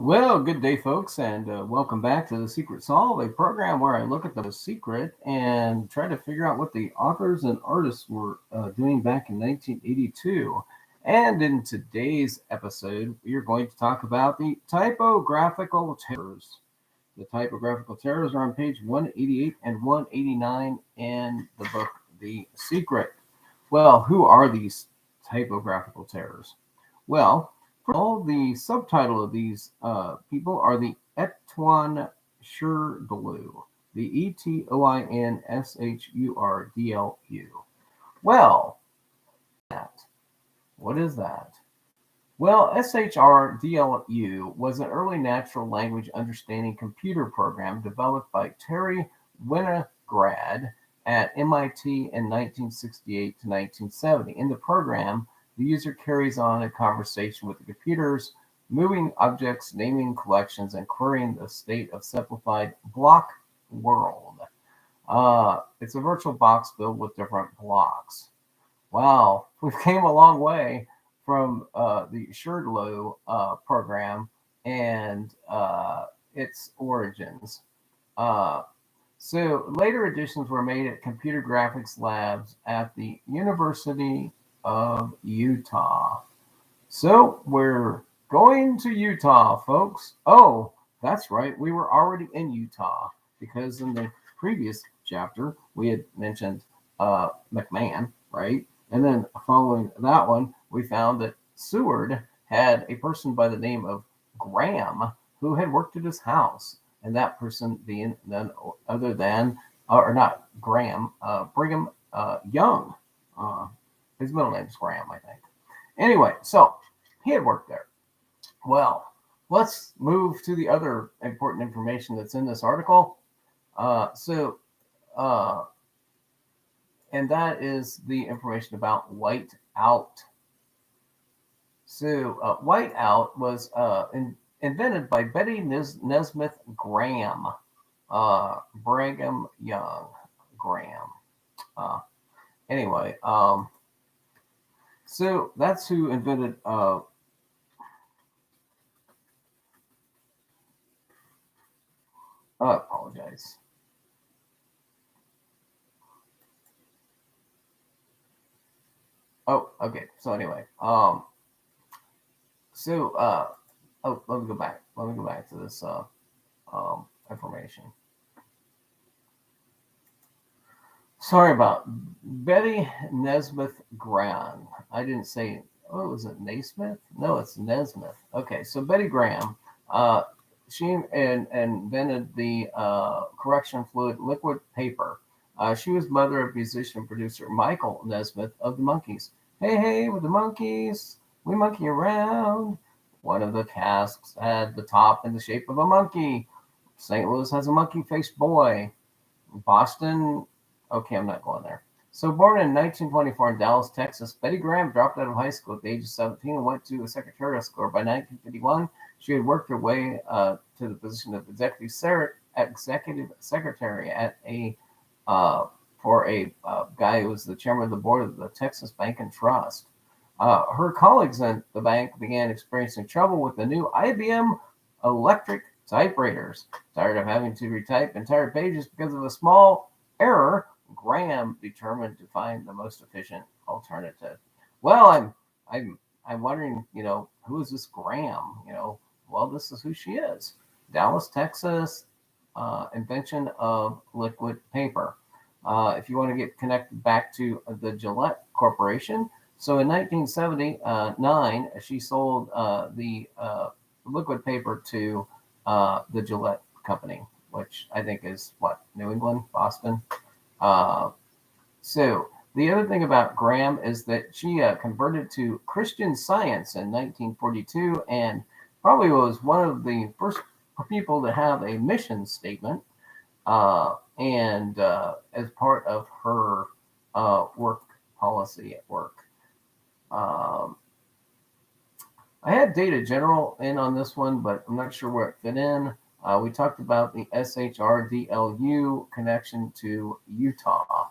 Well, good day, folks, and welcome back to The Secret Solve, a program where I look at the secret and try to figure out what the authors and artists were doing back in 1982. And in today's episode, we are going to talk about the typographical terrors. The typographical terrors are on page 188 and 189 in the book The Secret. Well, who are these typographical terrors? Well, all the subtitle of these people are the Etion Shurdlu, the Etoinshurdlu. Well, what is that? Well, SHRDLU was an early natural language understanding computer program developed by Terry Winograd at MIT in 1968 to 1970. In the program, the user carries on a conversation with the computers, moving objects, naming collections, and querying the state of simplified block world. It's a virtual box filled with different blocks. Wow, we've came a long way from the Shurdlu program and its origins. Uh, so later additions were made at computer graphics labs at the University of Utah. So we're going to Utah, folks. Oh, that's right. We were already in Utah because in the previous chapter we had mentioned McMahon, right? And then following that one, we found that Seward had a person by the name of Graham who had worked at his house, and that person being none other than, or not Graham, Brigham Young. His middle name is Graham, I think. Anyway, so he had worked there. Well, let's move to the other important information that's in this article. And that is the information about white out. So, white out was invented by Betty Nesmith Graham, Brigham Young Graham. Anyway, so that's who invented. I apologize. Oh, okay. So anyway, let me go back. Let me go back to this information. Sorry about Betty Nesmith Graham. I didn't say. Oh, was it Naismith? No, it's Nesmith. Okay, so Betty Graham. She invented the correction fluid liquid paper. She was mother of musician and producer Michael Nesmith of the Monkees. Hey, hey, with the Monkees, we monkey around. One of the casks had the top in the shape of a monkey. St. Louis has a monkey-faced boy. Boston, okay, I'm not going there. So born in 1924 in Dallas, Texas, Betty Graham dropped out of high school at the age of 17 and went to a secretarial school. By 1951, she had worked her way to the position of executive secretary at for a guy who was the chairman of the board of the Texas Bank and Trust. Her colleagues at the bank began experiencing trouble with the new IBM electric typewriters. Tired of having to retype entire pages because of a small error, Graham determined to find the most efficient alternative. Well, I'm wondering, who is this Graham? Well, this is who she is. Dallas, Texas, invention of liquid paper. If you want to get connected back to the Gillette Corporation, so in 1979, she sold the liquid paper to the Gillette Company, which I think is New England, Boston. So the other thing about Graham is that she converted to Christian Science in 1942 and probably was one of the first people to have a mission statement. And as part of her work policy at work. I had Data General in on this one, but I'm not sure where it fit in. We talked about the SHRDLU connection to Utah.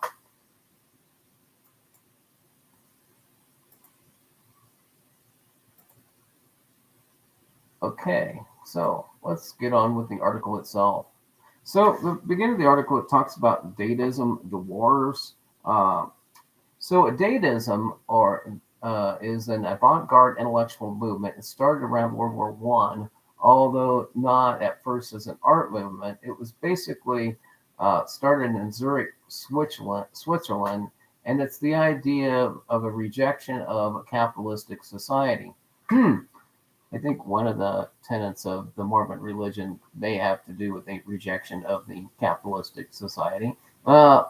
Okay, So let's get on with the article itself. So the beginning of the article, it talks about Dadaism, the wars. Uh, so Dadaism, or is an avant-garde intellectual movement. It started around World War One, although not at first as an art movement. It was basically started in Zurich, Switzerland, and it's the idea of a rejection of a capitalistic society. I think one of the tenets of the Mormon religion may have to do with a rejection of the capitalistic society. Uh,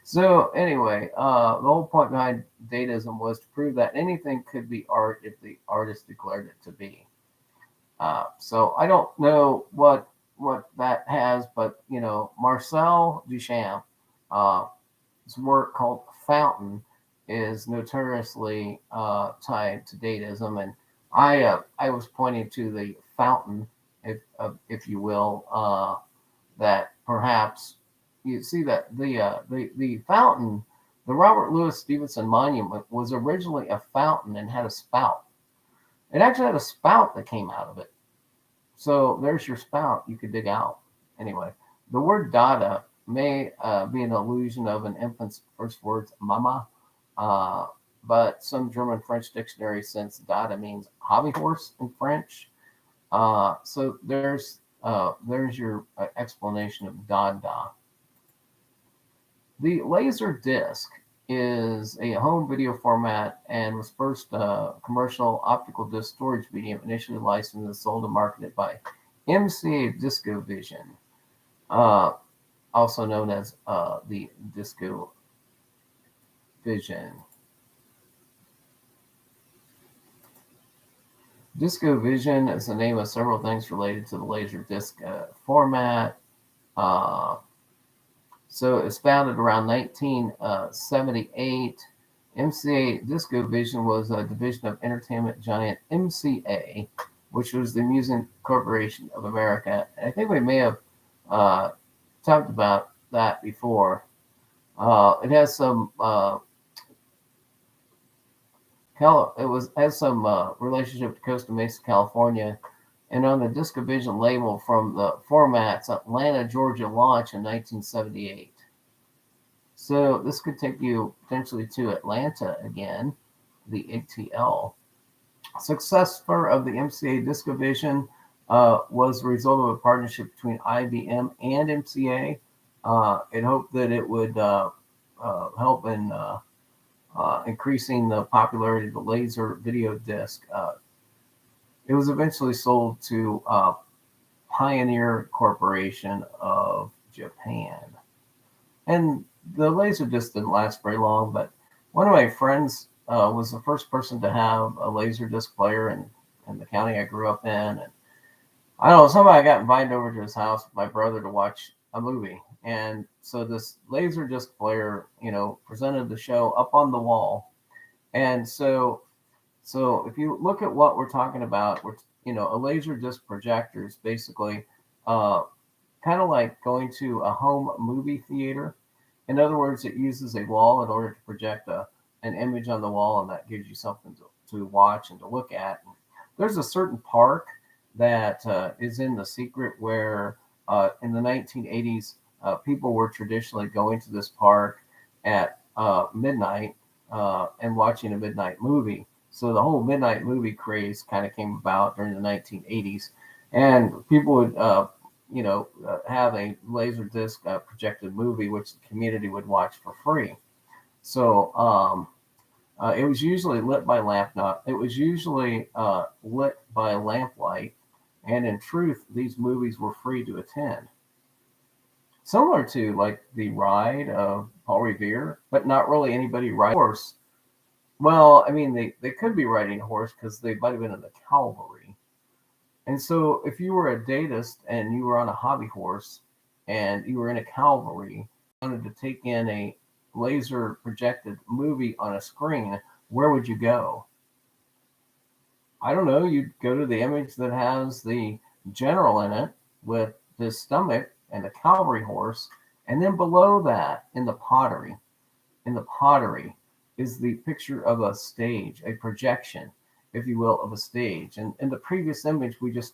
so anyway, the whole point behind Dadaism was to prove that anything could be art if the artist declared it to be. So I don't know what that has, but Marcel Duchamp, his work called Fountain is notoriously tied to Dadaism, and I was pointing to the fountain, if you will, that perhaps you see that the fountain, the Robert Louis Stevenson Monument, was originally a fountain and had a spout. It actually had a spout that came out of it. So there's your spout you could dig out. Anyway, the word Dada may be an allusion of an infant's first words, mama, uh, but some German French dictionaries since Dada means hobby horse in French. So there's your explanation of Dada. The laser disc is a home video format and was first commercial optical disc storage medium initially licensed and sold and marketed by MCA Disco Vision, uh, also known as the Disco Vision. Disco Vision is the name of several things related to the laser disc format. Uh, So it was founded around 1978. MCA Disco Vision was a division of entertainment giant MCA, which was the Music Corporation of America. And I think we may have uh, talked about that before. It has some has some relationship to Costa Mesa, California, and on the Discovision label from the format's Atlanta, Georgia launch in 1978. So this could take you potentially to Atlanta again, the ATL. Successor of the MCA Discovision was the result of a partnership between IBM and MCA. It hoped that it would help in increasing the popularity of the laser video disc. It was eventually sold to Pioneer Corporation of Japan. And the laser disc didn't last very long, but one of my friends was the first person to have a laser disc player in the county I grew up in. And I don't know, somehow I got invited over to his house with my brother to watch a movie. And so this laser disc player, presented the show up on the wall. And so if you look at what we're talking about, a laser disc projector is basically uh, kind of like going to a home movie theater. In other words, it uses a wall in order to project an image on the wall, and that gives you something to watch and to look at. There's a certain park that is in the secret where in the 1980s, people were traditionally going to this park at midnight and watching a midnight movie. So the whole midnight movie craze kind of came about during the 1980s, and people would have a laser disc projected movie which the community would watch for free. So it was usually lit by it was usually lit by lamplight, and in truth, these movies were free to attend. Similar to like the ride of Paul Revere, but not really anybody riding a horse. Well, I mean, they could be riding a horse because they might have been in the cavalry. And so if you were a datist and you were on a hobby horse and you were in a cavalry, wanted to take in a laser projected movie on a screen, where would you go? I don't know. You'd go to the image that has the general in it with his stomach and a cavalry horse. And then below that, in the pottery is the picture of a stage, a projection, if you will, of a stage. And in the previous image, we just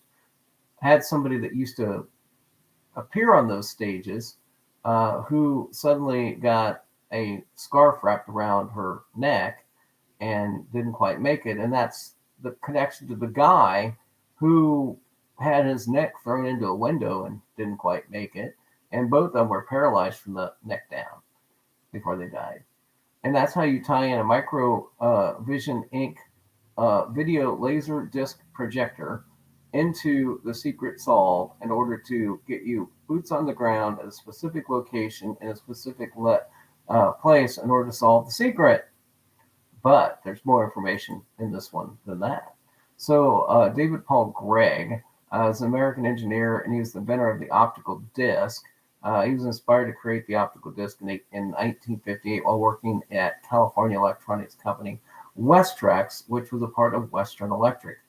had somebody that used to appear on those stages who suddenly got a scarf wrapped around her neck and didn't quite make it. And that's the connection to the guy who had his neck thrown into a window and didn't quite make it. And both of them were paralyzed from the neck down before they died. And that's how you tie in a micro vision ink video laser disc projector into the secret solve in order to get you boots on the ground at a specific location in a specific place in order to solve the secret. But there's more information in this one than that. So David Paul Gregg is an American engineer, and he was the inventor of the optical disc. He was inspired to create the optical disc in 1958 while working at California electronics company Westrex, which was a part of Western Electric.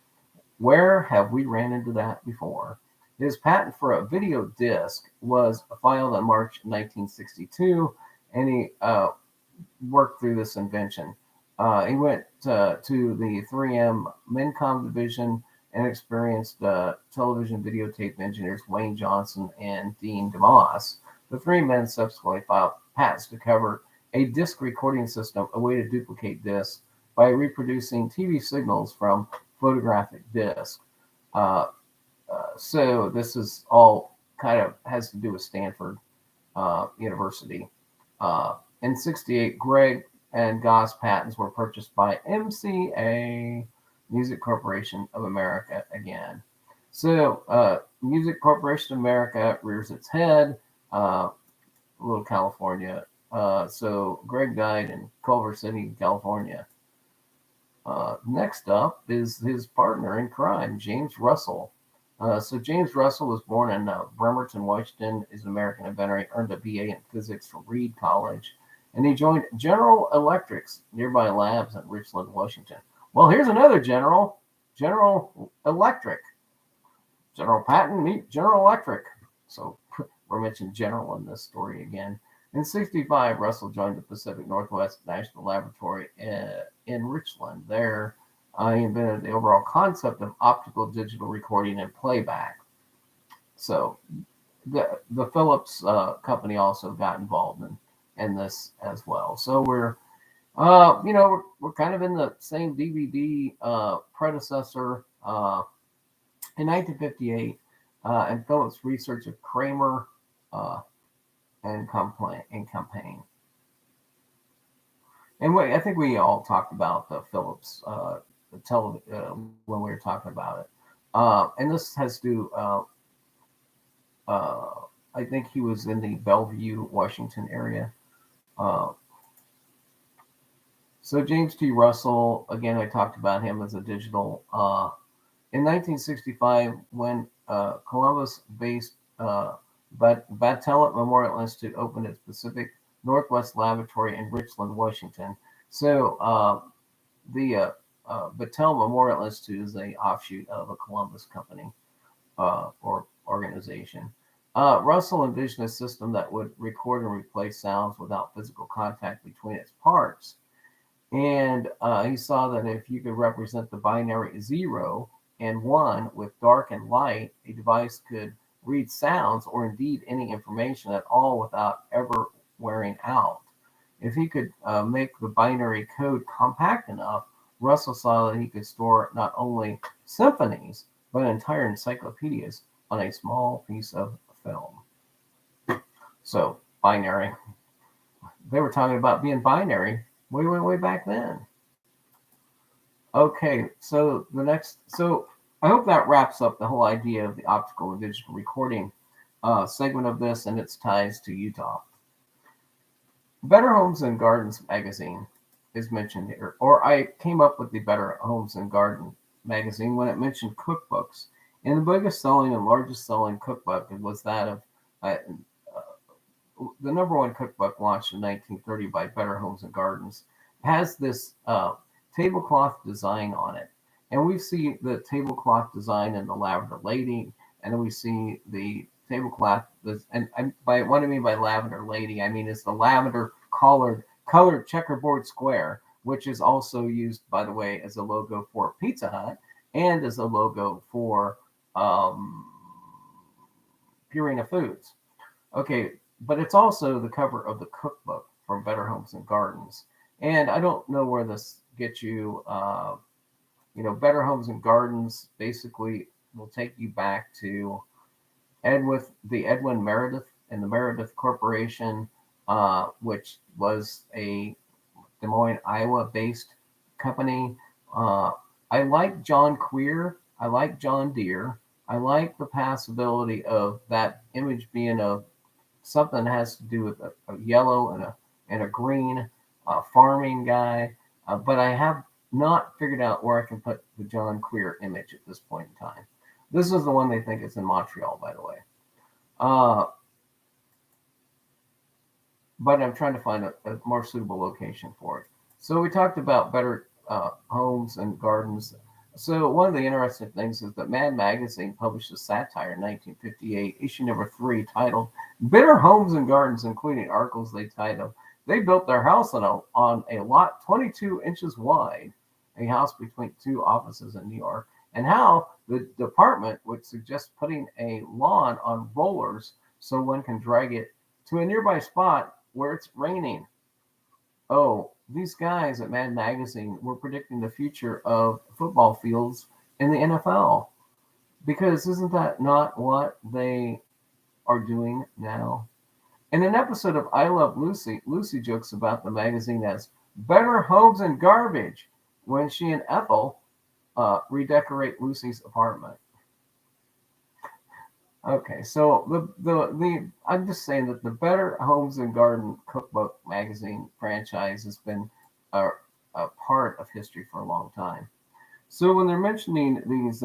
Where have we ran into that before? His patent for a video disc was filed in March 1962, and he worked through this invention. He went to the 3M Mincom division and experienced television videotape engineers Wayne Johnson and Dean DeMoss. The three men subsequently filed patents to cover a disc recording system, a way to duplicate discs by reproducing TV signals from photographic discs. So this is all kind of has to do with Stanford University. In 68, Gregg and Goss patents were purchased by MCA, Music Corporation of America again. So Music Corporation of America rears its head, little California. So Gregg died in Culver City, California. Next up is his partner in crime, James Russell. So James Russell was born in Bremerton, Washington, is an American inventor. He earned a BA in physics from Reed College, and he joined General Electric's nearby labs in Richland, Washington. Well, here's another General Electric. General Patton meet General Electric. So we're mentioning General in this story again. In 65, Russell joined the Pacific Northwest National Laboratory in Richland. There, he invented the overall concept of optical digital recording and playback. So the Philips company also got involved in this as well. So we're kind of in the same DVD predecessor. In 1958, and Philips research of Kramer and campaign. And I think we all talked about the Philips when we were talking about it. And this has to I think he was in the Bellevue, Washington area. So James T. Russell, again, I talked about him as a digital. In 1965, when Columbus-based Battelle Memorial Institute opened its Pacific Northwest Laboratory in Richland, Washington. So the Battelle Memorial Institute is an offshoot of a Columbus company or organization. Russell envisioned a system that would record and replay sounds without physical contact between its parts. And he saw that if you could represent the binary 0 and 1 with dark and light, a device could read sounds or indeed any information at all without ever wearing out. If he could make the binary code compact enough, Russell saw that he could store not only symphonies, but entire encyclopedias on a small piece of film. So, binary. They were talking about being binary way back then. Okay, so I hope that wraps up the whole idea of the optical and digital recording segment of this and its ties to Utah. Better Homes and Gardens magazine is mentioned here, or I came up with the Better Homes and Garden magazine when it mentioned cookbooks. And the biggest selling and largest selling cookbook was that of the number one cookbook launched in 1930 by Better Homes and Gardens. It has this tablecloth design on it. And we see the tablecloth design in the Lavender Lady, and then we see the tablecloth. And by what I mean by Lavender Lady, I mean it's the lavender colored checkerboard square, which is also used, by the way, as a logo for Pizza Hut and as a logo for Purina Foods. Okay, but it's also the cover of the cookbook from Better Homes and Gardens. And I don't know where this gets you. Better Homes and Gardens basically will take you back to Edwin Meredith and the Meredith Corporation, which was a Des Moines, Iowa-based company. I like John Queer. I like John Deere. I like the possibility of that image being of something that has to do with a yellow and a green farming guy. But I have not figured out where I can put the John Queer image at this point in time. This is the one they think is in Montreal, by the way. But I'm trying to find a more suitable location for it. So we talked about Better Homes and Gardens. So one of the interesting things is that Mad Magazine published a satire in 1958, issue number 3, titled "Better Homes and Gardens," including articles they titled, "They built their house on a lot 22 inches wide, a house between 2 offices in New York, and how the department would suggest putting a lawn on rollers so one can drag it to a nearby spot where it's raining." Oh, these guys at Mad Magazine were predicting the future of football fields in the NFL. Because isn't that not what they are doing now? In an episode of I Love Lucy, Lucy jokes about the magazine as "better homes and garbage" when she and Ethel redecorate Lucy's apartment. Okay, so the I'm just saying that the Better Homes and Garden Cookbook magazine franchise has been a, a part of history for a long time. So when they're mentioning these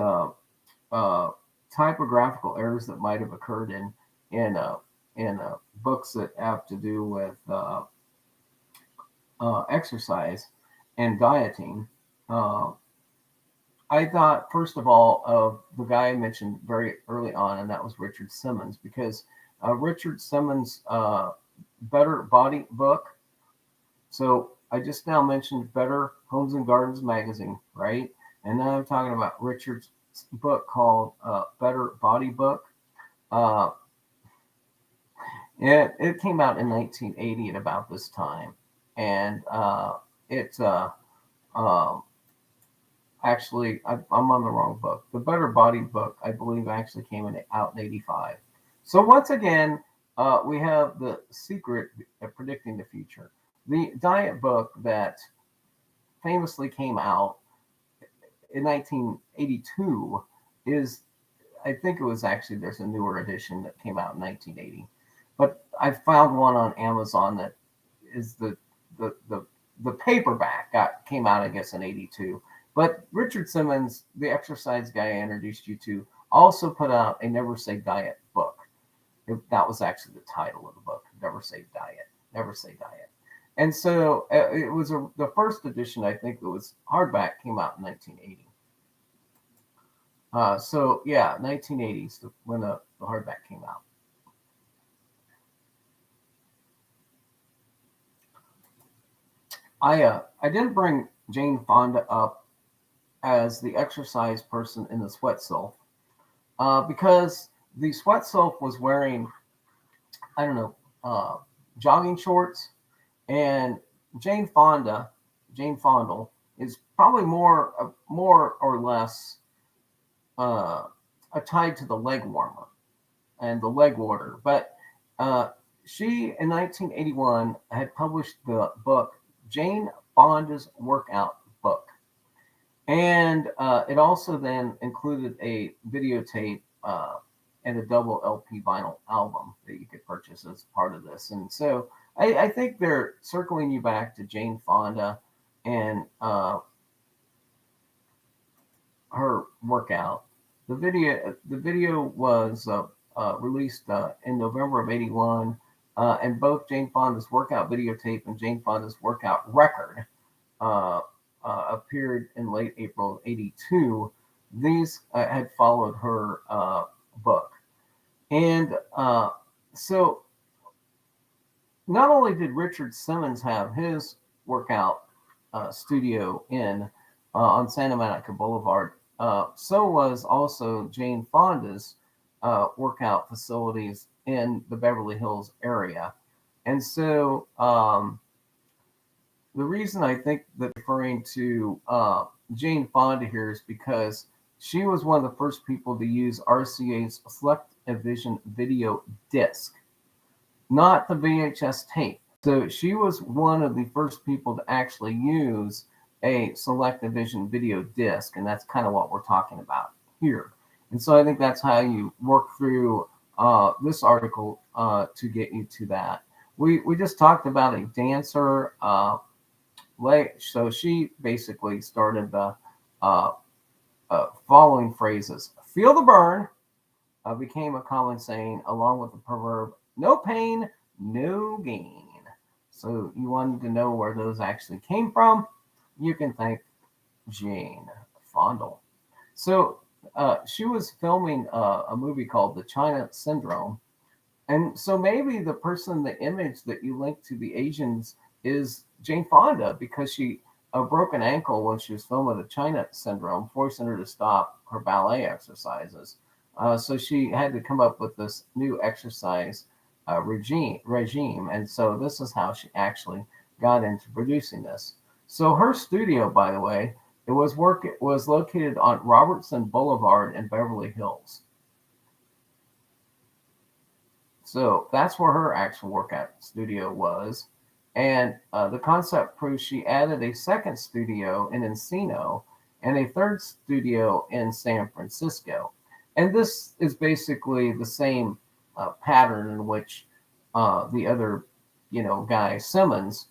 typographical errors that might have occurred in books that have to do with exercise and dieting, I thought, first of all, of the guy I mentioned very early on, and that was Richard Simmons, because Richard Simmons' Better Body book. So I just now mentioned Better Homes and Gardens magazine, right? And now I'm talking about Richard's book called Better Body Book. It came out in 1980 at about this time, and actually, I'm on the wrong book. The Better Body book, I believe, actually came out in 85. So once again, we have the secret of predicting the future. The diet book that famously came out in 1982 is, I think it was actually, there's a newer edition that came out in 1980. But I found one on Amazon that is the paperback came out, I guess, in 82. But Richard Simmons, the exercise guy I introduced you to, also put out a Never Say Diet book. That was actually the title of the book, Never Say Diet, Never Say Diet. And so it was the first edition, I think it was hardback, came out in 1980. So yeah, 1980s when the hardback came out. I didn't bring Jane Fonda up as the exercise person in the sweat sylph because the sweat sylph was wearing, I don't know, jogging shorts, and Jane Fondle is probably more or less tied to the leg warmer and the leg water. But she, in 1981, had published the book Jane Fonda's Workout Book. And it also then included a videotape and a double LP vinyl album that you could purchase as part of this. And so I think they're circling you back to Jane Fonda and her workout. The video was released in November of '81, and both Jane Fonda's workout videotape and Jane Fonda's workout record appeared in late April of '82. These had followed her book. And so not only did Richard Simmons have his workout studio on Santa Monica Boulevard, so was also Jane Fonda's workout facilities in the Beverly Hills area. And so the reason I think that referring to Jane Fonda here is because she was one of the first people to use RCA's Select Vision video disc, not the VHS tape. So she was one of the first people to actually use a Select Vision video disc, and that's kind of what we're talking about here. And so I think that's how you work through this article to get you to that. We just talked about a dancer. So she basically started the following phrases. Feel the burn became a common saying, along with the proverb, no pain, no gain. So you wanted to know where those actually came from? You can thank Jane Fonda. So she was filming a movie called The China Syndrome. And so maybe the person, the image that you link to the Asians is Jane Fonda, because she broke an ankle when she was filming The China Syndrome, forcing her to stop her ballet exercises. So she had to come up with this new exercise regime. And so this is how she actually got into producing this. So her studio, by the way, it was located on Robertson Boulevard in Beverly Hills. So that's where her actual workout studio was. And the concept proves she added a second studio in Encino and a third studio in San Francisco. And this is basically the same pattern in which the other, guy, Simmons,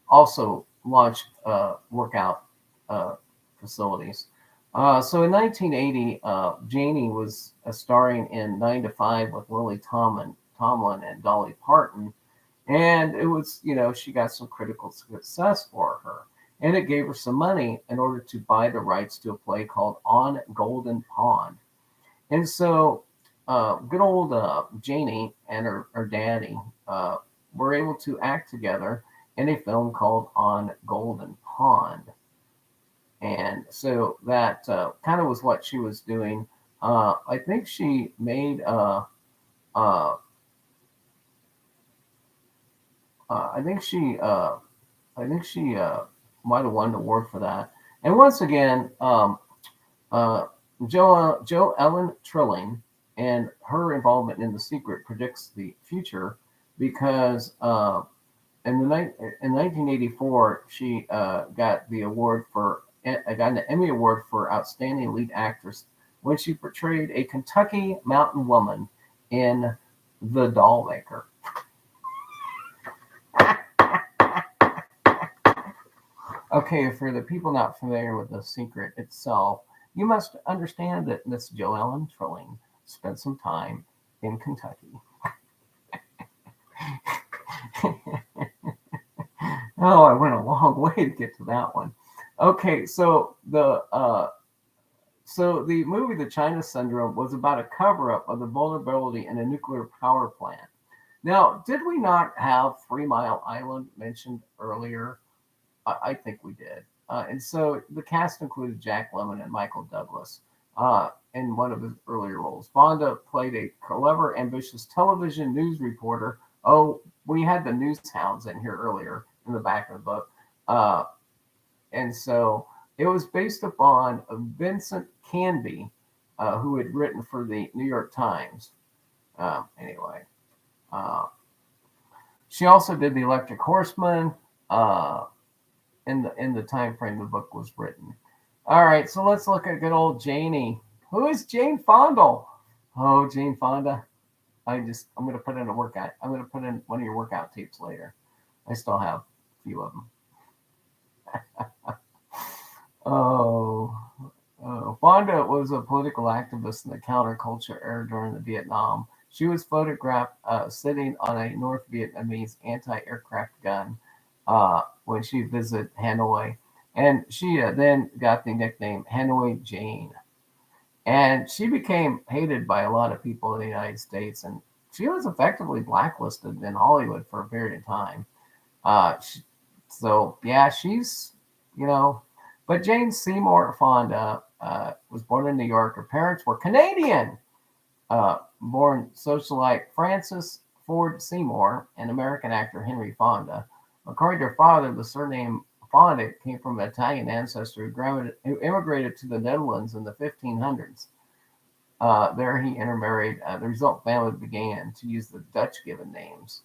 also launched workout facilities. So in 1980, Janie was starring in 9 to 5 with Lily Tomlin and Dolly Parton. And it was, she got some critical success for her. And it gave her some money in order to buy the rights to a play called On Golden Pond. And so good old Janie and her daddy were able to act together in a film called On Golden Pond. And so that kind of was what she was doing. I think she made I think she might have won an award for that. And once again, Jo Ellen Trilling and her involvement in The Secret predicts the future, because in 1984 she got an Emmy Award for Outstanding Lead Actress when she portrayed a Kentucky mountain woman in The Doll Maker. Okay, for the people not familiar with The Secret itself, you must understand that Miss Jo Ellen Trilling spent some time in Kentucky. Oh, I went a long way to get to that one. Okay, so the movie The China Syndrome was about a cover-up of the vulnerability in a nuclear power plant. Now, did we not have 3 Mile Island mentioned earlier? I think we did. And so the cast included Jack Lemmon and Michael Douglas in one of his earlier roles. Fonda played a clever, ambitious television news reporter. Oh, we had the news hounds in here earlier in the back of the book. And so it was based upon Vincent Canby, who had written for the New York Times. Anyway, she also did The Electric Horseman in the time frame the book was written. All right, so let's look at good old Janie. Who is Jane Fonda? Oh, Jane Fonda. I'm going to put in a workout. I'm going to put in one of your workout tapes later. I still have a few of them. Fonda was a political activist in the counterculture era during the Vietnam. She was photographed sitting on a North Vietnamese anti-aircraft gun when she visited Hanoi. And she then got the nickname Hanoi Jane. And she became hated by a lot of people in the United States. And she was effectively blacklisted in Hollywood for a period of time. She's, but Jane Seymour Fonda was born in New York. Her parents were Canadian. born socialite Francis Ford Seymour and American actor Henry Fonda. According to her father, the surname Fonda came from an Italian ancestor who immigrated to the Netherlands in the 1500s. There he intermarried. The result family began to use the Dutch given names,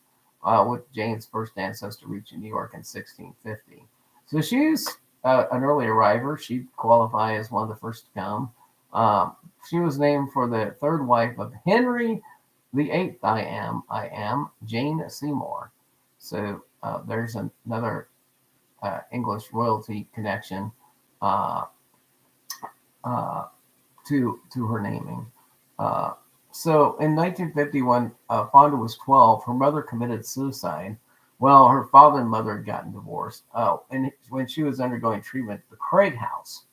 with Jane's first ancestor reaching New York in 1650. So she's an early arriver. She'd qualify as one of the first to come. She was named for the third wife of Henry the Eighth. I am Jane Seymour. So there's another English royalty connection uh, uh, to her naming. So in 1951, Fonda was 12. Her mother committed suicide. Well, her father and mother had gotten divorced. Oh, and when she was undergoing treatment at the Craig House.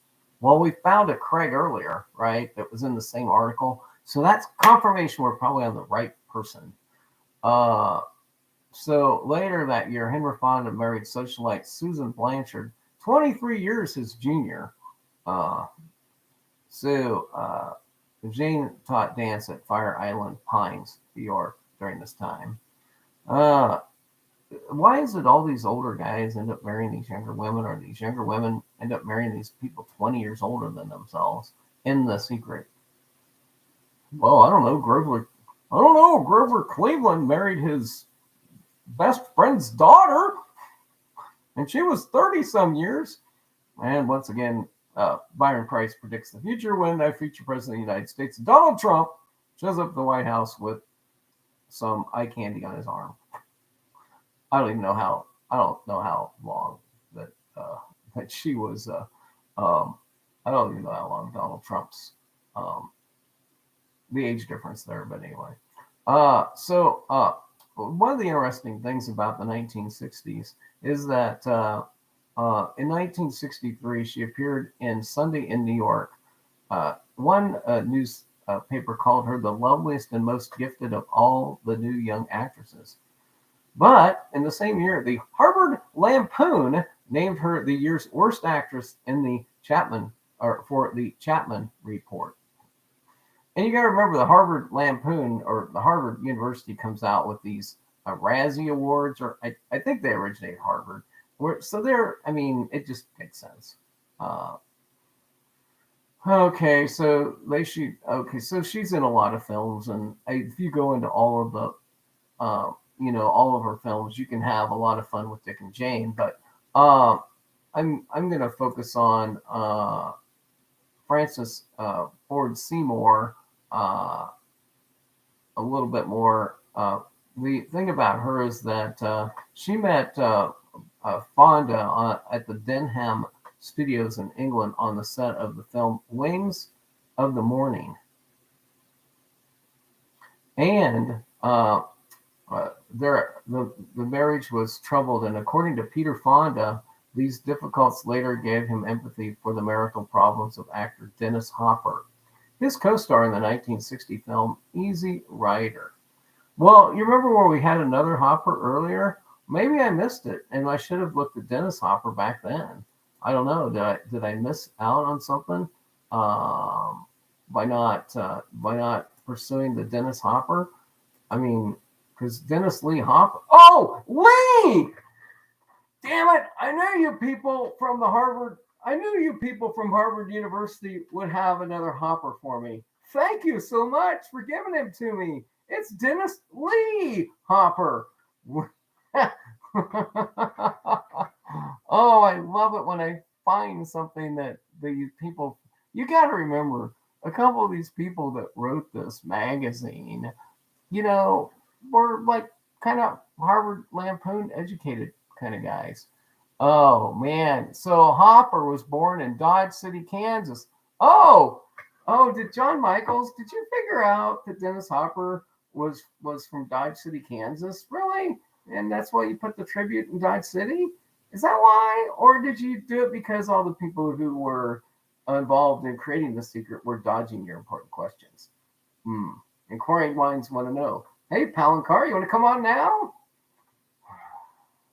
Well, we found a Craig earlier, right? That was in the same article. So that's confirmation we're probably on the right person. Uh, so later that year, Henry Fonda married socialite Susan Blanchard, 23 years his junior. Uh, so Jane taught dance at Fire Island Pines, New York during this time. Uh, why is it all these older guys end up marrying these younger women, or these younger women end up marrying these people 20 years older than themselves in The Secret? Well, I don't know. Grover Cleveland married his best friend's daughter, and she was 30 some years. And once again, Byron Price predicts the future when a future president of the United States, Donald Trump, shows up at the White House with some eye candy on his arm. I don't know how long that she was. I don't even know how long Donald Trump's the age difference there, but anyway. So one of the interesting things about the 1960s is that in 1963 she appeared in Sunday in New York. One newspaper called her the loveliest and most gifted of all the new young actresses. But in the same year, the Harvard Lampoon named her the year's worst actress in the for the Chapman Report. And you got to remember the Harvard Lampoon or the Harvard University comes out with these Razzie Awards, or I think they originate Harvard. It just makes sense. Okay, so so she's in a lot of films, and if you go into all of the all of her films, you can have a lot of fun with Dick and Jane. But I'm going to focus on Frances Ford Seymour a little bit more. The thing about her is that she met Fonda at the Denham Studios in England on the set of the film Wings of the Morning, and the marriage was troubled, and according to Peter Fonda, these difficulties later gave him empathy for the marital problems of actor Dennis Hopper, his co-star in the 1960 film Easy Rider. Well, you remember where we had another Hopper earlier? Maybe I missed it, and I should have looked at Dennis Hopper back then. I don't know. Did I miss out on something by not pursuing the Dennis Hopper? I mean, because Dennis Lee Hopper. Oh, Lee! Damn it! I knew you people from Harvard University would have another Hopper for me. Thank you so much for giving him to me. It's Dennis Lee Hopper. Oh, I love it when I find something that these people. You got to remember, a couple of these people that wrote this magazine, were like kind of Harvard Lampoon educated kind of guys. Oh man! So Hopper was born in Dodge City, Kansas. Oh, did John Michaels? Did you figure out that Dennis Hopper was from Dodge City, Kansas? Really? And that's why you put the tribute in Dodge City? Is that why? Or did you do it because all the people who were involved in creating The Secret were dodging your important questions? Inquiring minds want to know. Hey, Palancar, you want to come on now?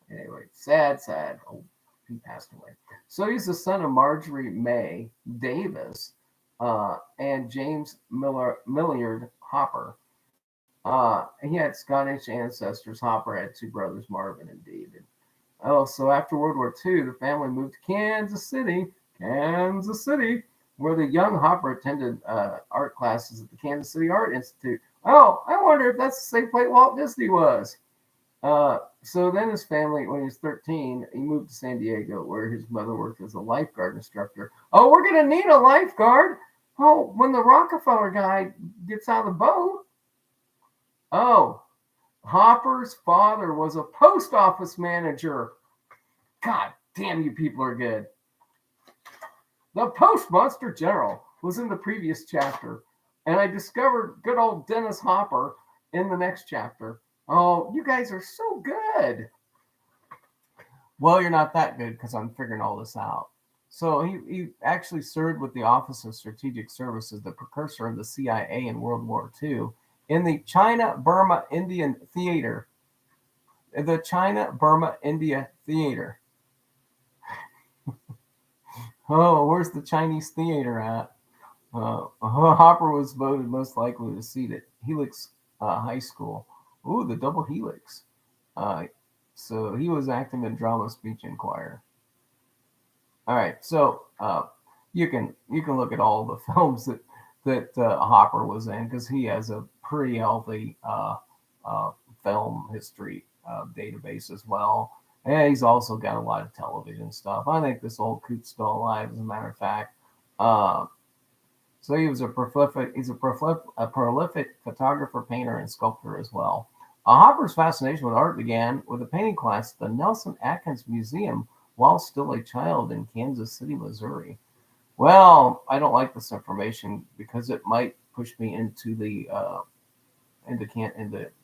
Anyway, sad. Oh, he passed away. So he's the son of Marjorie May Davis and James Millard Hopper. He had Scottish ancestors. Hopper had two brothers, Marvin and David. Oh, so after World War II, the family moved to Kansas City, where the young Hopper attended art classes at the Kansas City Art Institute. Oh, I wonder if that's the same place Walt Disney was. So then his family, when he was 13, he moved to San Diego, where his mother worked as a lifeguard instructor. Oh, we're going to need a lifeguard. Oh, when the Rockefeller guy gets out of the boat. Oh, Hopper's father was a post office manager. God damn, you people are good. The Postmaster General was in the previous chapter, and I discovered good old Dennis Hopper in the next chapter. Oh, you guys are so good. Well, you're not that good because I'm figuring all this out. So he actually served with the Office of Strategic Services, the precursor of the CIA in World War II, in the China-Burma Indian Theater. The China-Burma-India Theater. Oh, where's the Chinese theater at? Hopper was voted most likely to seat at Helix High School. Ooh, the double helix. So he was active in drama, speech, and choir. All right, so you can look at all the films that Hopper was in, because he has a pretty healthy film history database as well. And he's also got a lot of television stuff. I think this old coot's still alive, as a matter of fact. So he's a prolific photographer, painter, and sculptor as well. Hopper's fascination with art began with a painting class at the Nelson Atkins Museum while still a child in Kansas City, Missouri. Well, I don't like this information because it might push me into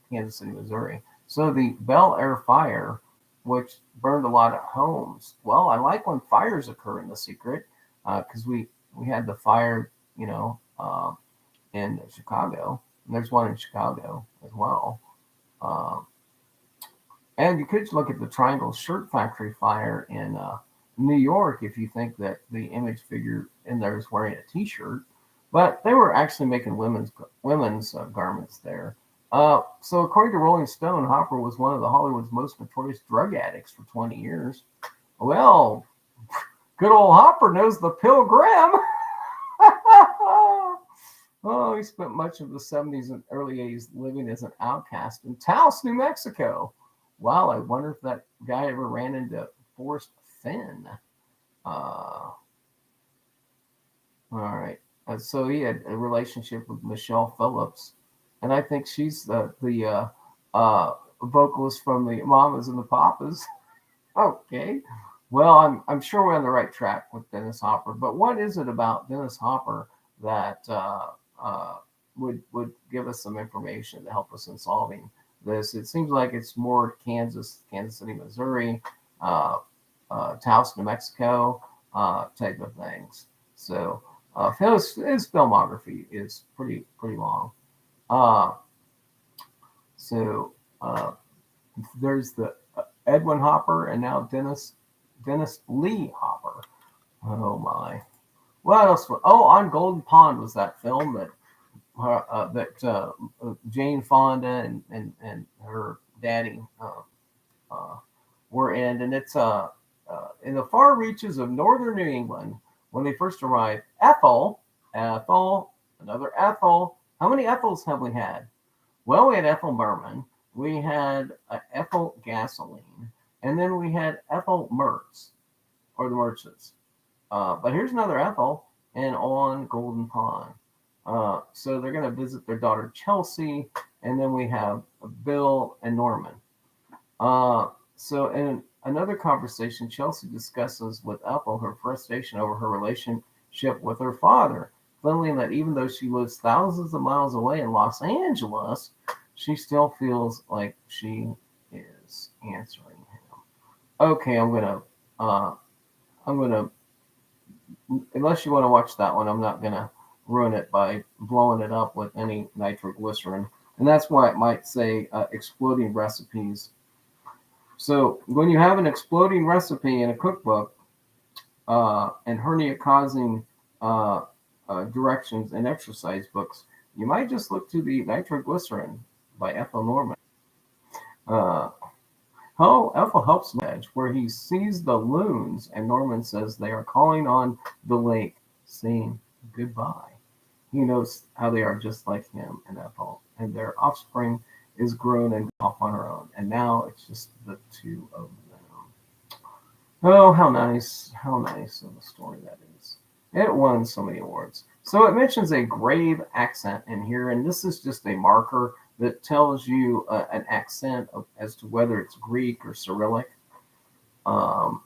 Kansas City, Missouri. So the Bel Air fire, which burned a lot of homes. Well, I like when fires occur in The Secret, because we had the fire, in Chicago. And there's one in Chicago as well. And you could look at the Triangle Shirt Factory fire in New York if you think that the image figure in there is wearing a T-shirt. But they were actually making women's garments there. So according to Rolling Stone, Hopper was one of the Hollywood's most notorious drug addicts for 20 years. Well, good old Hopper knows the Pilgrim. Oh, he spent much of the 70s and early 80s living as an outcast in Taos, New Mexico. Wow, I wonder if that guy ever ran into Forrest Fenn. All right. So he had a relationship with Michelle Phillips, and I think she's the vocalist from the Mamas and the Papas. Okay. Well, I'm sure we're on the right track with Dennis Hopper. But what is it about Dennis Hopper that would give us some information to help us in solving this? It seems like it's more Kansas City, Missouri, Taos, New Mexico, type of things. So his filmography is pretty long. So there's the Edwin Hopper and now Dennis Lee Hopper. Oh my! What else? On Golden Pond was that film that Jane Fonda and her daddy were in, and it's in the far reaches of northern New England. When they first arrived, Ethel, another Ethel. How many Ethels have we had? Well, we had Ethel Merman, we had Ethel Gasoline, and then we had Ethel Mertz, or the Mertzes. But here's another Ethel, and on Golden Pond. So they're going to visit their daughter Chelsea, and then we have Bill and Norman. So in another conversation, Chelsea discusses with Ethel her frustration over her relationship with her father, feeling that even though she lives thousands of miles away in Los Angeles, she still feels like she is answering him. Okay, I'm gonna, unless you want to watch that one, I'm not gonna ruin it by blowing it up with any nitroglycerin, and that's why it might say exploding recipes. So when you have an exploding recipe in a cookbook and hernia-causing directions in exercise books, You might just look to the Nitroglycerin by Ethel Norman. Uh, how Ethel helps Edge, where he sees the loons, and Norman says they are calling on the lake, saying goodbye. He knows how they are just like him and Ethel, and their offspring is grown and off on her own, and now it's just the two of them. Oh, how nice of a story that is. It won so many awards. So it mentions a grave accent in here, and this is just a marker that tells you an accent as to whether it's Greek or Cyrillic. The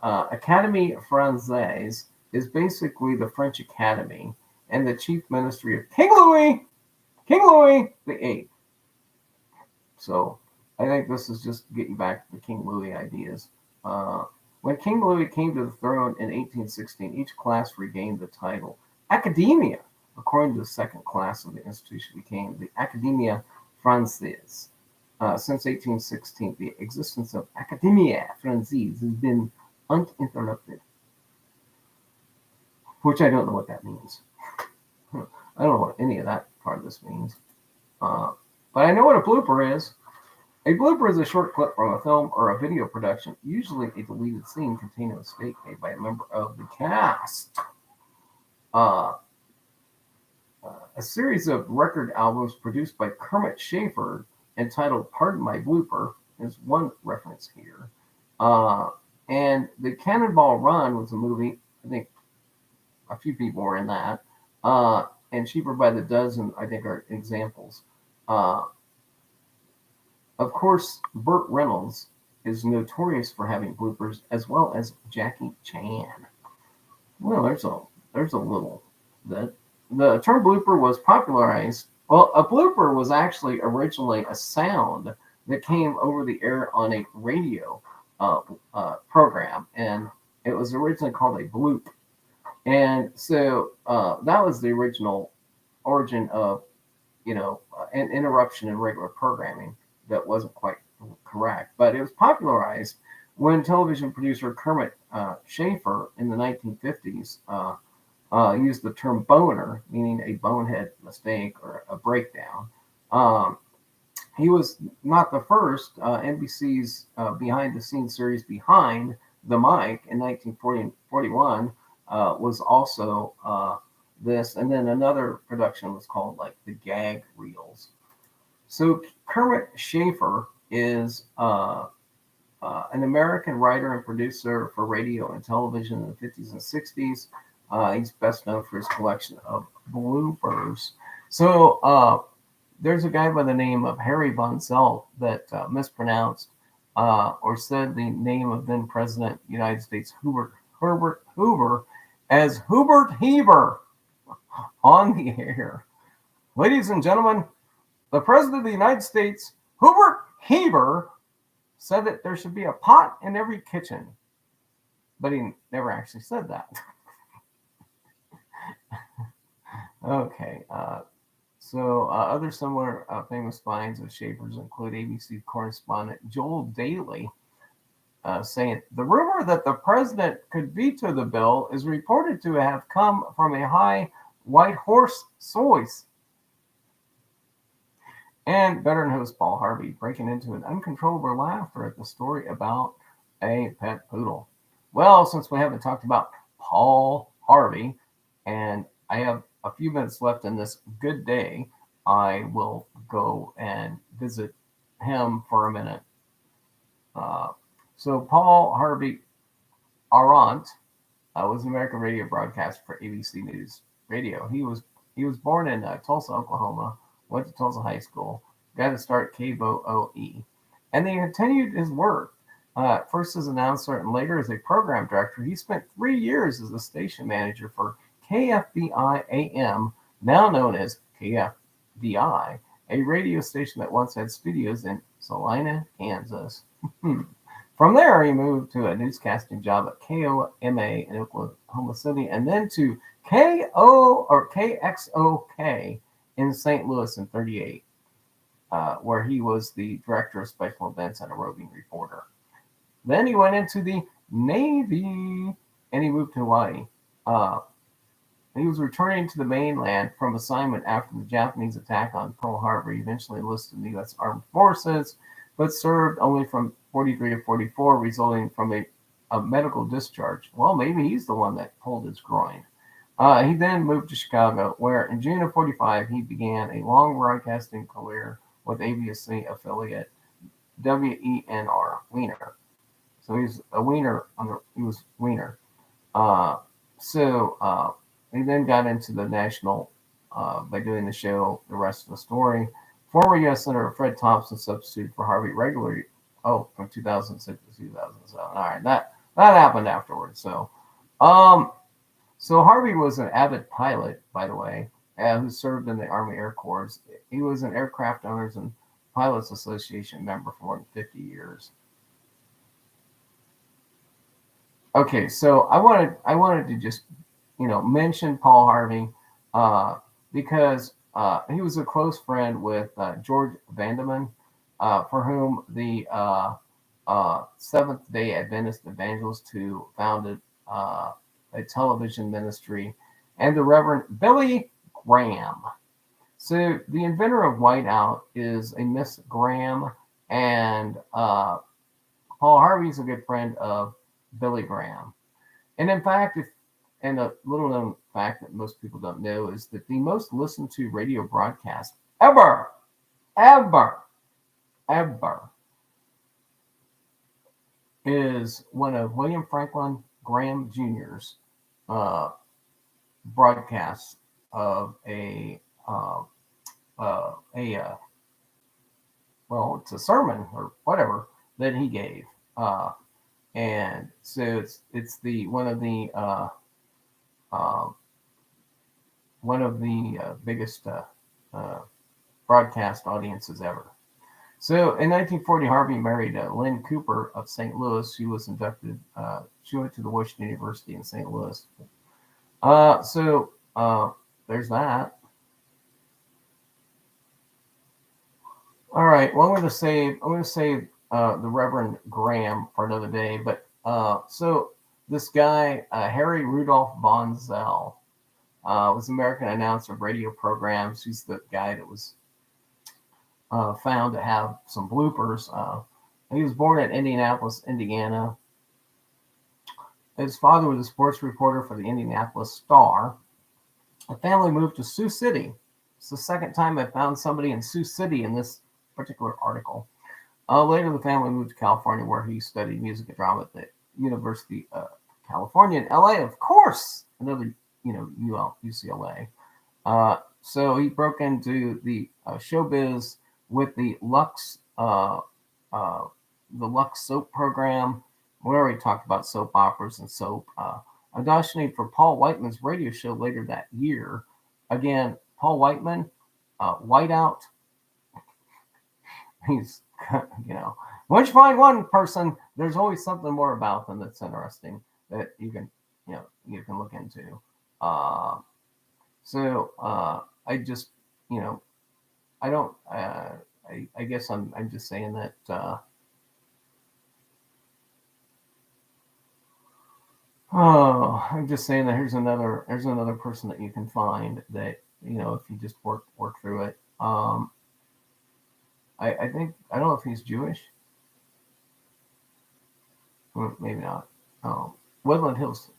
Académie Française is basically the French Academy and the chief ministry of King Louis the Eighth. So I think this is just getting back to the King Louis ideas. When King Louis came to the throne in 1816, each class regained the title Academia, according to the second class of the institution became the Academia Française. Since 1816, the existence of Academia Française has been uninterrupted, which I don't know what that means. I don't know what any of that part of this means. But I know what a blooper is. A blooper is a short clip from a film or a video production, usually a deleted scene containing a mistake made by a member of the cast. A series of record albums produced by Kermit Schaefer entitled Pardon My Blooper is one reference here. And the Cannonball Run was a movie, I think a few people were in that. And Cheaper by the Dozen, I think, are examples. Of course, Burt Reynolds is notorious for having bloopers, as well as Jackie Chan. Well, there's a little that the term blooper was popularized. Well, a blooper was actually originally a sound that came over the air on a radio program, and it was originally called a bloop. And so that was the original origin of, an interruption in regular programming that wasn't quite correct. But it was popularized when television producer Kermit Schaefer in the 1950s used the term boner, meaning a bonehead mistake or a breakdown. He was not the first. NBC's behind-the-scenes series Behind the Mic in 1941 was also this, and then another production was called like the Gag Reels. So Kermit Schaefer is an American writer and producer for radio and television in the 50s and 60s. He's best known for his collection of bloopers. So there's a guy by the name of Harry Von Zelt that mispronounced or said the name of then President of the United States Herbert Hoover as Hubert Heber on the air. Ladies and gentlemen, the President of the United States, Hubert Heber, said that there should be a pot in every kitchen. But he never actually said that. Okay. So other similar famous finds of Schaefer's include ABC correspondent Joel Daly saying, the rumor that the president could veto the bill is reported to have come from a high white horse source. And veteran host Paul Harvey breaking into an uncontrollable laughter at the story about a pet poodle. Well, since we haven't talked about Paul Harvey, and I have a few minutes left in this good day, I will go and visit him for a minute. So Paul Harvey Arant was an American radio broadcaster for ABC News Radio. He was born in Tulsa, Oklahoma, went to Tulsa High School, got to start KBOE, and he continued his work. First as announcer and later as a program director. He spent 3 years as the station manager for KFBI AM, now known as KFDI, a radio station that once had studios in Salina, Kansas. From there, he moved to a newscasting job at KOMA in Oklahoma City, and then to KXOK in St. Louis in 1938, where he was the director of special events and a roving reporter. Then he went into the Navy, and he moved to Hawaii. He was returning to the mainland from assignment after the Japanese attack on Pearl Harbor. He eventually enlisted in the U.S. Armed Forces, but served only from 43 to 44, resulting from a medical discharge. Well, maybe he's the one that pulled his groin. He then moved to Chicago, where in June of 45, he began a long broadcasting career with ABC affiliate WENR, Wiener. So he's a Wiener, he was Wiener. So he then got into the national by doing the show The Rest of the Story. Former U.S. Senator Fred Thompson substituted for Harvey regularly. Oh, from 2006 to 2007. All right, that happened afterwards. So Harvey was an avid pilot, by the way, who served in the Army Air Corps. He was an Aircraft Owners and Pilots Association member for more than 50 years. Okay, so I wanted to just mention Paul Harvey because he was a close friend with George Vandeman, for whom the Seventh Day Adventist evangelist who founded a television ministry, and the Reverend Billy Graham. So the inventor of whiteout is a Miss Graham, and Paul Harvey's a good friend of Billy Graham. And in fact, and a little known fact that most people don't know is that the most listened to radio broadcast ever is one of William Franklin Graham Jr.'s broadcasts of well, it's a sermon or whatever that he gave, and so it's the one of the biggest broadcast audiences ever. So in 1940, Harvey married Lynn Cooper of St. Louis. She was inducted. She went to the Washington University in St. Louis. So there's that. All right. Well, I'm going to save the Reverend Graham for another day. But so this guy, Harry Rudolph Von Zell, was an American announcer of radio programs. He's the guy that was found to have some bloopers. He was born in Indianapolis, Indiana. His father was a sports reporter for the Indianapolis Star. The family moved to Sioux City. It's the second time I found somebody in Sioux City in this particular article. Later, the family moved to California, where he studied music and drama at the University of California in LA, of course. Another, UCLA. So he broke into the showbiz with the Lux soap program. We already talked about soap operas and soap. Auditioning for Paul Whiteman's radio show later that year. Again, Paul Whiteman, Whiteout. He's, once you find one person, there's always something more about them that's interesting that you can look into. I just, I don't. I guess I'm just saying that. I'm just saying that there's another person that you can find that if you just work through it. I think I don't know if he's Jewish. Maybe not. Woodland Hills.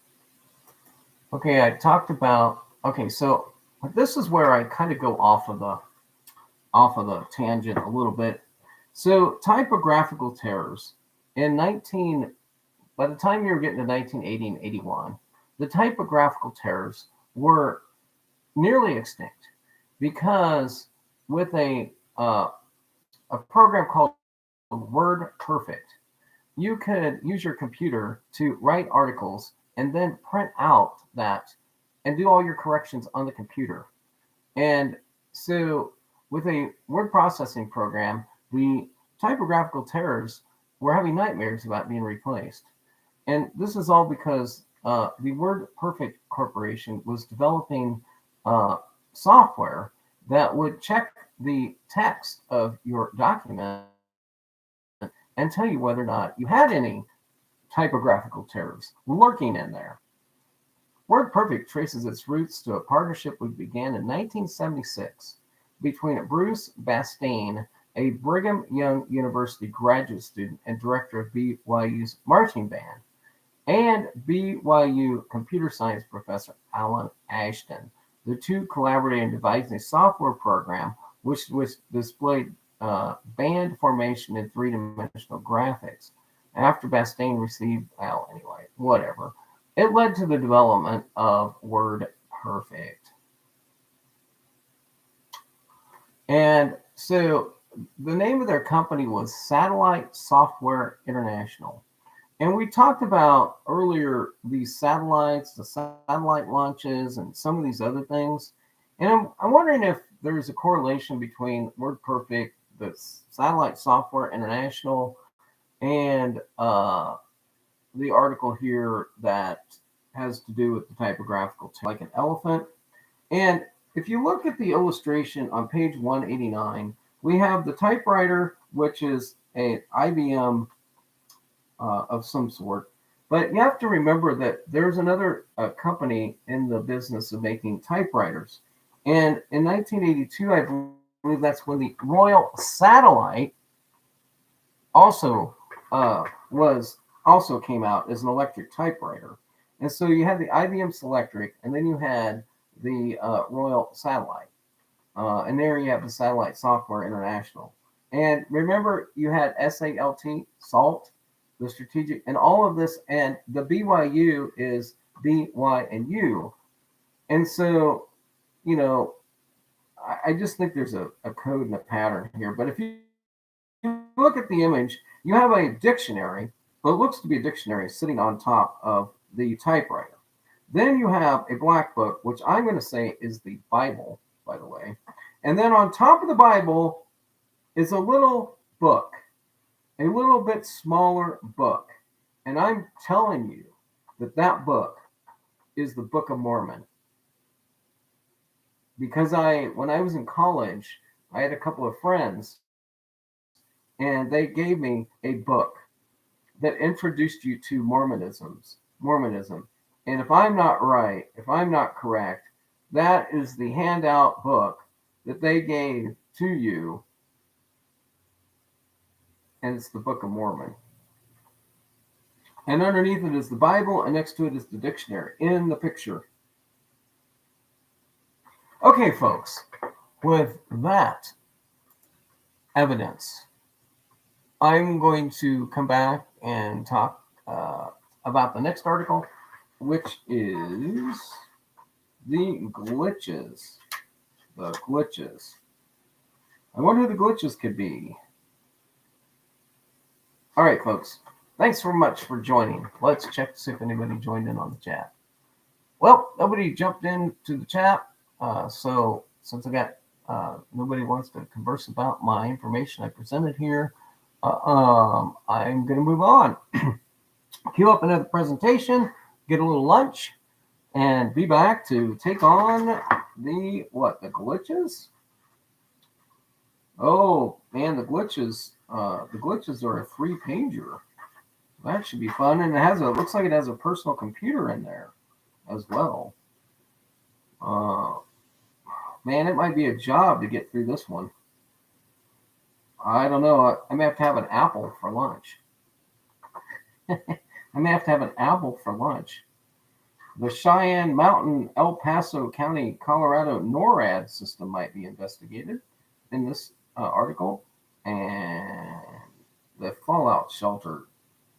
Okay, I talked about. Okay, so this is where I kind of go off of the tangent a little bit. So typographical terrors by the time you were getting to 1980 and 81, the typographical terrors were nearly extinct because with a program called WordPerfect, you could use your computer to write articles and then print out that and do all your corrections on the computer. And so with a word processing program, the typographical terrors were having nightmares about being replaced. And this is all because the WordPerfect Corporation was developing software that would check the text of your document and tell you whether or not you had any typographical terrors lurking in there. WordPerfect traces its roots to a partnership which began in 1976 between Bruce Bastain, a Brigham Young University graduate student and director of BYU's marching band, and BYU computer science professor Alan Ashton. The two collaborated in devising a software program which displayed band formation in three-dimensional graphics. After Bastain received, well, anyway, whatever, it led to the development of WordPerfect. And so the name of their company was Satellite Software International. And we talked about earlier these satellites, the satellite launches, and some of these other things. And I'm wondering if there's a correlation between WordPerfect, the Satellite Software International, and the article here that has to do with the typographical, like an elephant. And if you look at the illustration on page 189, we have the typewriter, which is an IBM of some sort. But you have to remember that there's another company in the business of making typewriters. And in 1982, I believe that's when the Royal Satellite also came out as an electric typewriter. And so you had the IBM Selectric, and then you had the Royal Satellite. And there you have the Satellite Software International. And remember, you had SALT, SALT, the strategic, and all of this, and the BYU is BY and U. And so, you know, I just think there's a code and a pattern here. But if you look at the image, you have a dictionary, what looks to be a dictionary sitting on top of the typewriter. Then you have a black book, which I'm going to say is the Bible, by the way. And then on top of the Bible is a little book, a little bit smaller book. And I'm telling you that that book is the Book of Mormon. Because when I was in college, I had a couple of friends, and they gave me a book that introduced you to Mormonism. And if I'm not right, if I'm not correct, that is the handout book that they gave to you, and it's the Book of Mormon. And underneath it is the Bible, and next to it is the dictionary in the picture. Okay, folks, with that evidence, I'm going to come back and talk about the next article, which is the glitches. The glitches. I wonder who the glitches could be. All right, folks. Thanks so much for joining. Let's check to see if anybody joined in on the chat. Well, nobody jumped into the chat. So since I got nobody wants to converse about my information I presented here, I'm going to move on. Queue up another presentation, get a little lunch, and be back to take on the glitches? Oh man, the glitches are a 3-pager. That should be fun, and looks like it has a personal computer in there as well. Man, it might be a job to get through this one. I don't know. I may have to have an apple for lunch. The Cheyenne Mountain, El Paso County, Colorado NORAD system might be investigated in this article. And the fallout shelter,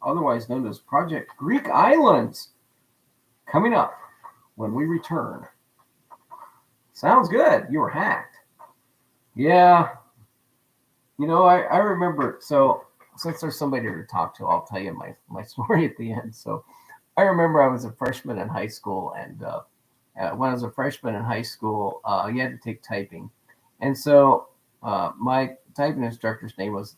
otherwise known as Project Greek Islands, coming up when we return. Sounds good. You were hacked. Yeah. You know, I remember, so since there's somebody to talk to, I'll tell you my story at the end. So I remember I was a freshman in high school, and when I was a freshman in high school, you had to take typing. And so my typing instructor's name was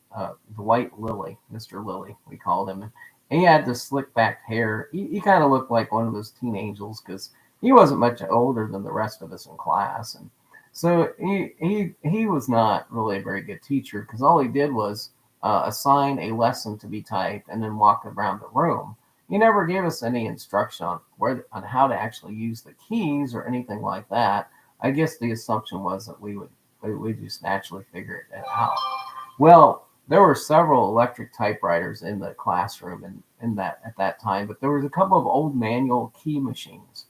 Dwight Lilly, Mr. Lilly, we called him. And he had this slick back hair. He kind of looked like one of those teen angels because he wasn't much older than the rest of us in class. And so he was not really a very good teacher because all he did was assign a lesson to be typed and then walk around the room. He never gave us any instruction on how to actually use the keys or anything like that. I guess the assumption was that we just naturally figure it out. Well, there were several electric typewriters in the classroom in that at that time, but there was a couple of old manual key machines.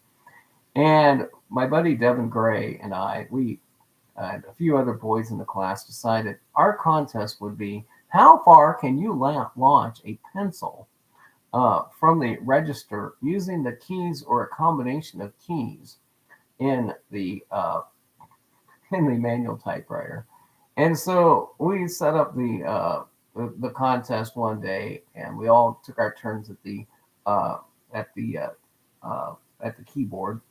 And my buddy Devin Gray and we and a few other boys in the class decided our contest would be how far can you launch a pencil from the register using the keys or a combination of keys in the manual typewriter. And so we set up the contest one day, and we all took our turns uh, at the at the keyboard.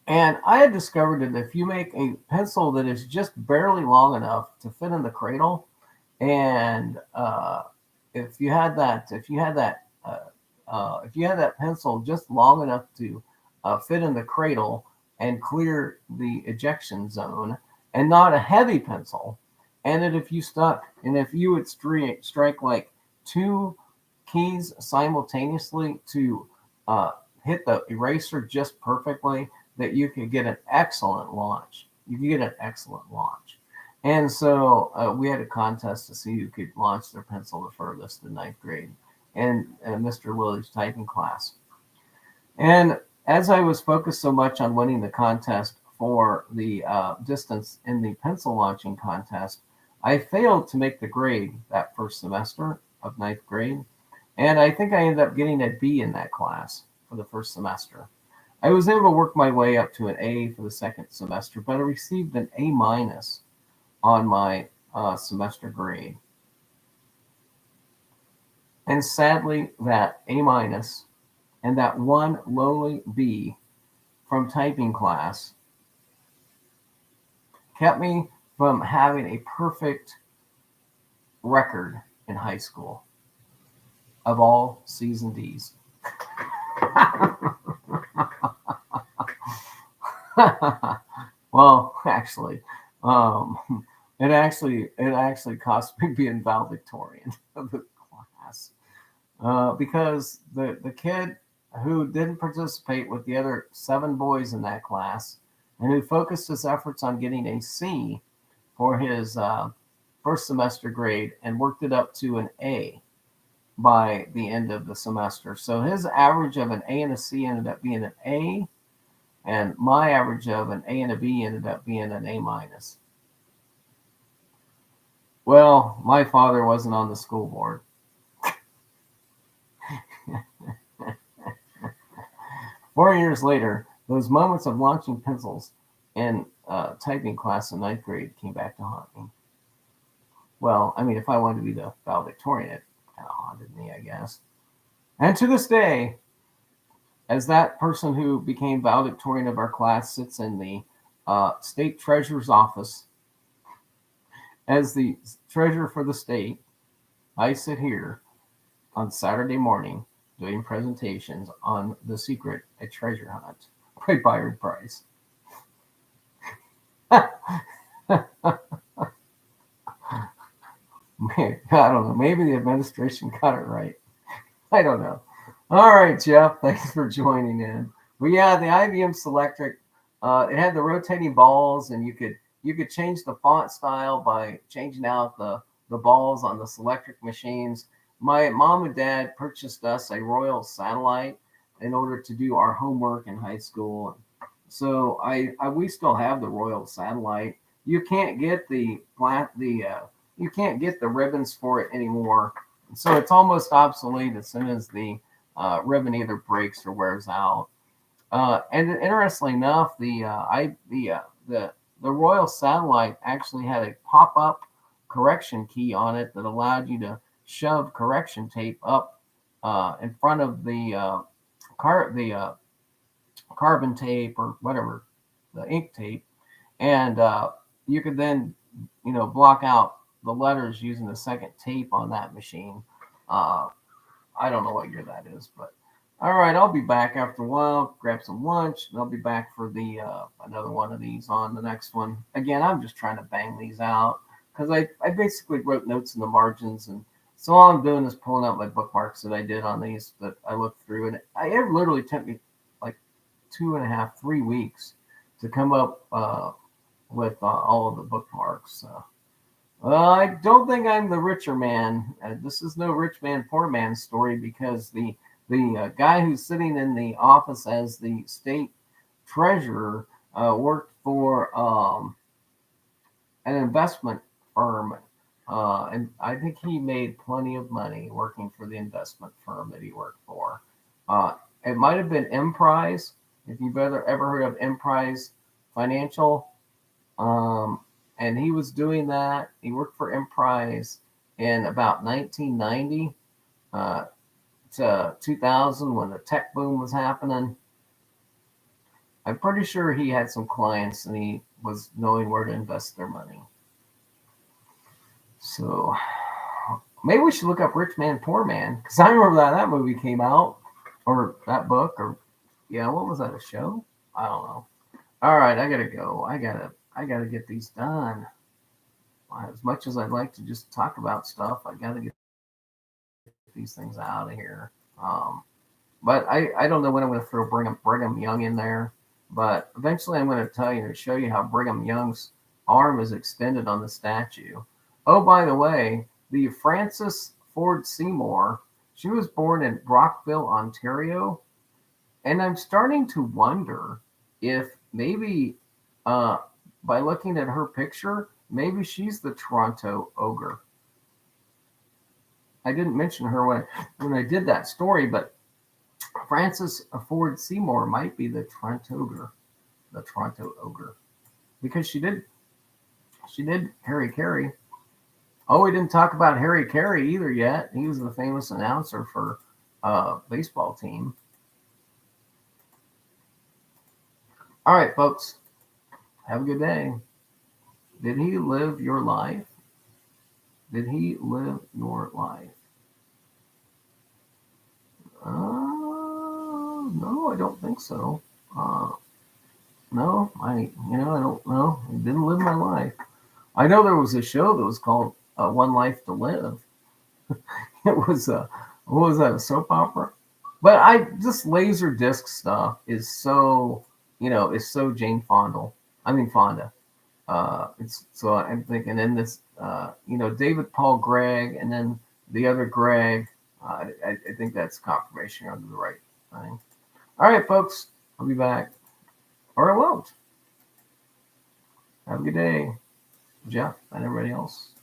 And I had discovered that if you make a pencil that is just barely long enough to fit in the cradle, and if you had that pencil just long enough to fit in the cradle and clear the ejection zone, and not a heavy pencil, and that if you would strike like two keys simultaneously to hit the eraser just perfectly, that you could get an excellent launch. You could get an excellent launch. And so we had a contest to see who could launch their pencil the furthest in ninth grade, and Mr. Lilly's typing class. And as I was focused so much on winning the contest for the distance in the pencil launching contest, I failed to make the grade that first semester of ninth grade. And I think I ended up getting a B in that class for the first semester. I was able to work my way up to an A for the second semester, but I received an A minus on my semester grade. And sadly, that A minus and that one lowly B from typing class kept me from having a perfect record in high school of all C's and D's. Well, actually, um, it actually cost me being valedictorian of the class because the kid who didn't participate with the other 7 boys in that class and who focused his efforts on getting a C for his first semester grade and worked it up to an A by the end of the semester. So his average of an A and a C ended up being an A, and my average of an A and a B ended up being an A minus. Well, my father wasn't on the school board. 4 years later, those moments of launching pencils in typing class in ninth grade came back to haunt me. Well, I mean, if I wanted to be the valedictorian, it kind of haunted me, I guess. And to this day, as that person who became valedictorian of our class sits in the state treasurer's office as the treasurer for the state, I sit here on Saturday morning doing presentations on The Secret, a Treasure Hunt by Byron Price. I don't know. Maybe the administration got it right. I don't know. All right, Jeff. Thanks for joining in. Well, yeah, the IBM Selectric. It had the rotating balls, and you could change the font style by changing out the balls on the Selectric machines. My mom and dad purchased us a Royal Satellite in order to do our homework in high school. So we still have the Royal Satellite. You can't get you can't get the ribbons for it anymore. So it's almost obsolete as soon as the ribbon either breaks or wears out. And interestingly enough, the Royal Satellite actually had a pop-up correction key on it that allowed you to shove correction tape up in front of the carbon tape or whatever, the ink tape, and you could then block out the letters using the second tape on that machine. I don't know what year that is, but all right, I'll be back after a while, grab some lunch, and I'll be back for the another one of these on the next one. Again, I'm just trying to bang these out because I basically wrote notes in the margins and So all I'm doing is pulling out my bookmarks that I did on these that I looked through, and it literally took me like 2.5, 3 weeks to come up with all of the bookmarks. I don't think I'm the richer man. This is no rich man, poor man story, because the guy who's sitting in the office as the state treasurer worked for an investment firm, and I think he made plenty of money working for the investment firm that he worked for. It might have been Emprise, if you've ever heard of Emprise Financial. And he was doing that. He worked for Emprise in about 1990 to 2000 when the tech boom was happening. I'm pretty sure he had some clients and he was knowing where to invest their money. So maybe we should look up Rich Man, Poor Man, because I remember that movie came out, or that book, or yeah, what was that, a show? I don't know. All right, I gotta go. I gotta get these done. As much as I'd like to just talk about stuff, I gotta get these things out of here. But I don't know when I'm going to throw Brigham Young in there. But eventually I'm going to tell you to show you how Brigham Young's arm is extended on the statue. Oh, by the way, the Frances Ford Seymour, she was born in Brockville, Ontario. And I'm starting to wonder if maybe by looking at her picture, maybe she's the Toronto ogre. I didn't mention her when I did that story, but Frances Ford Seymour might be the Toronto ogre, because she did Harry Carey. Oh, we didn't talk about Harry Carey either yet. He was the famous announcer for a baseball team. All right, folks, have a good day. Did he live your life? Did he live your life? No, I don't think so. No, I don't know. He didn't live my life. I know there was a show that was called One Life to Live. It was what was that, a soap opera? But this laser disc stuff is so, is so Jane Fonda. It's so I'm thinking in this, David Paul Gregg, and then the other Greg. I think that's confirmation under the right thing. All right, folks, I'll be back, or I won't. Have a good day, Jeff, and everybody else.